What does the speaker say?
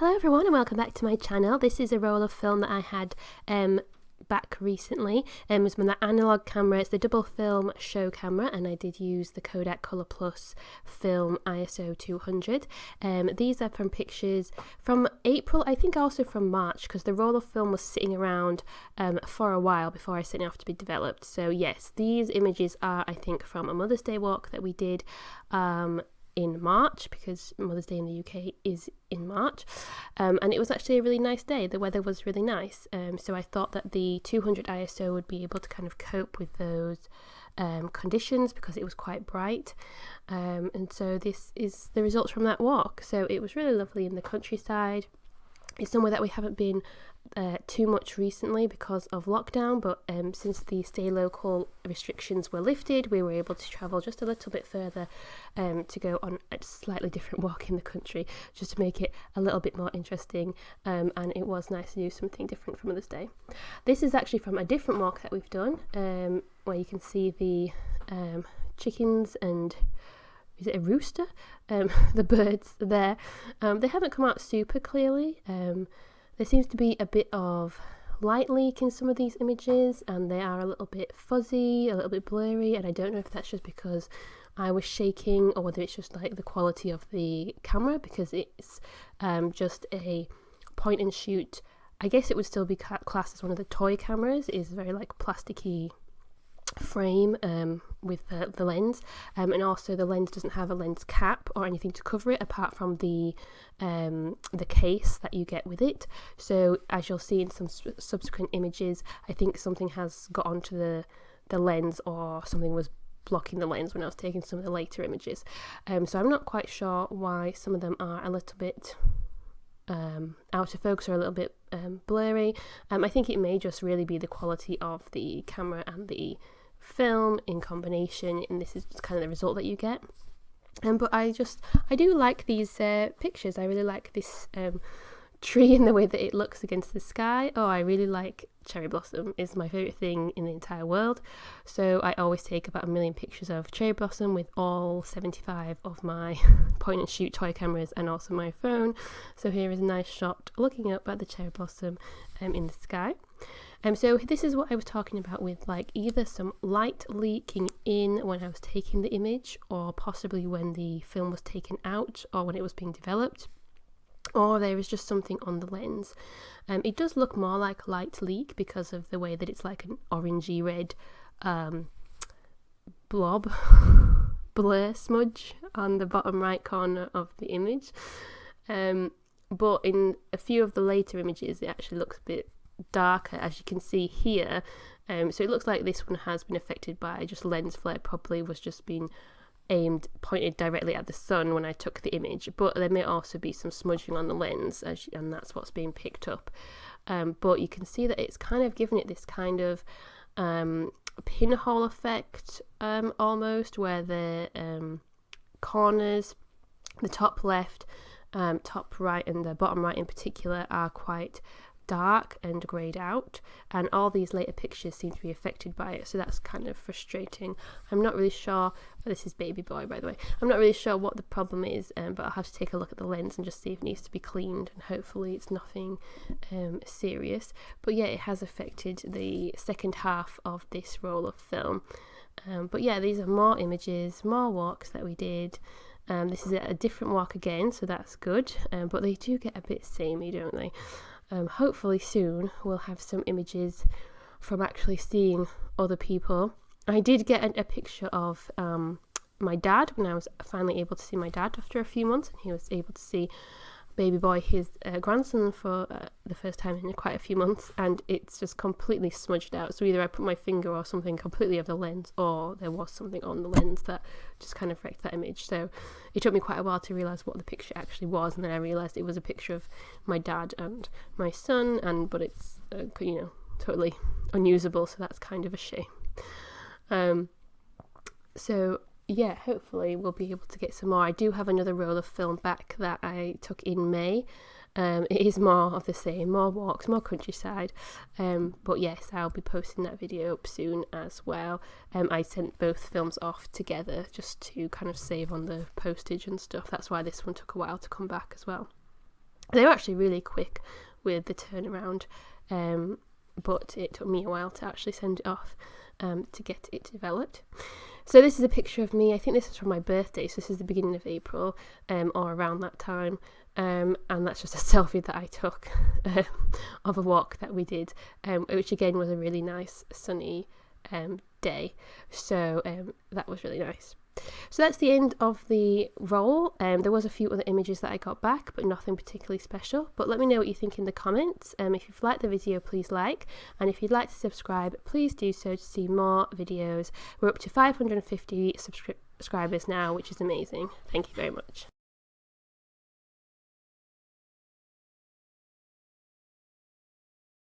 Hello everyone and welcome back to my channel. This is a roll of film that I had back recently. It was my Analogue camera. It's the Dublefilm show camera, and I did use the Kodak Colorplus film ISO200. These are from pictures from April, I think also from March, because the roll of film was sitting around for a while before I sent it off to be developed. So yes, these images are, I think, from a Mother's Day walk that we did in March, because Mother's Day in the UK is in March, and it was actually a really nice day. The weather was really nice, so I thought that the 200 ISO would be able to kind of cope with those conditions because it was quite bright, and so this is the results from that walk. So it was really lovely in the countryside. It's somewhere that we haven't been too much recently because of lockdown, but since the stay local restrictions were lifted, we were able to travel just a little bit further to go on a slightly different walk in the country, just to make it a little bit more interesting, and it was nice to do something different for Mother's Day. This is actually from a different walk that we've done, where you can see the chickens and is it a rooster? The birds there. They haven't come out super clearly. There seems to be a bit of light leak in some of these images, and they are a little bit fuzzy, a little bit blurry, and I don't know if that's just because I was shaking or whether it's just like the quality of the camera, because it's just a point and shoot. I guess it would still be classed as one of the toy cameras. It is very like plasticky frame with the lens, and also the lens doesn't have a lens cap or anything to cover it apart from the case that you get with it. So as you'll see in some subsequent images, I think something has got onto the lens, or something was blocking the lens when I was taking some of the later images. So I'm not quite sure why some of them are a little bit out of focus or a little bit blurry. I think it may just really be the quality of the camera and the film in combination, and this is just kind of the result that you get. But I do like these pictures. I really like this tree and the way that it looks against the sky. Oh, I really like cherry blossom. It's my favourite thing in the entire world. So I always take about 1 million pictures of cherry blossom with all 75 of my point and shoot toy cameras and also my phone. So here is a nice shot looking up at the cherry blossom in the sky. So this is what I was talking about with like either some light leaking in when I was taking the image, or possibly when the film was taken out or when it was being developed, or there is just something on the lens. It does look more like light leak because of the way that it's like an orangey red blob blur smudge on the bottom right corner of the image, but in a few of the later images it actually looks a bit darker, as you can see here. So it looks like this one has been affected by just lens flare, probably was just being pointed directly at the sun when I took the image, but there may also be some smudging on the lens, and that's what's being picked up. But you can see that it's kind of giving it this kind of pinhole effect, almost, where the corners, the top left, top right and the bottom right in particular are quite dark and greyed out, and all these later pictures seem to be affected by it, so that's kind of frustrating. I'm not really sure, this is baby boy by the way, I'm not really sure what the problem is, but I'll have to take a look at the lens and just see if it needs to be cleaned, and hopefully it's nothing serious. But yeah, it has affected the second half of this roll of film. But yeah, these are more images, more walks that we did. This is a different walk again, so that's good, but they do get a bit samey, don't they? Hopefully soon we'll have some images from actually seeing other people. I did get a picture of my dad when I was finally able to see my dad after a few months, and he was able to see baby boy, his grandson, for the first time in quite a few months, and it's just completely smudged out. So either I put my finger or something completely of the lens, or there was something on the lens that just kind of wrecked that image. So it took me quite a while to realise what the picture actually was, and then I realised it was a picture of my dad and my son, but it's totally unusable, so that's kind of a shame. So yeah, hopefully we'll be able to get some more. I do have another roll of film back that I took in May. It is more of the same, more walks, more countryside, but yes, I'll be posting that video up soon as well. I sent both films off together just to kind of save on the postage and stuff. That's why this one took a while to come back as well. They were actually really quick with the turnaround, but it took me a while to actually send it off to get it developed. So this is a picture of me. I think this is from my birthday, so this is the beginning of April, or around that time, and that's just a selfie that I took of a walk that we did, which again was a really nice sunny day, so that was really nice. So that's the end of the roll. There was a few other images that I got back, but nothing particularly special. But let me know what you think in the comments. If you've liked the video, please like, and if you'd like to subscribe, please do so to see more videos. We're up to 550 subscribers now, which is amazing. Thank you very much.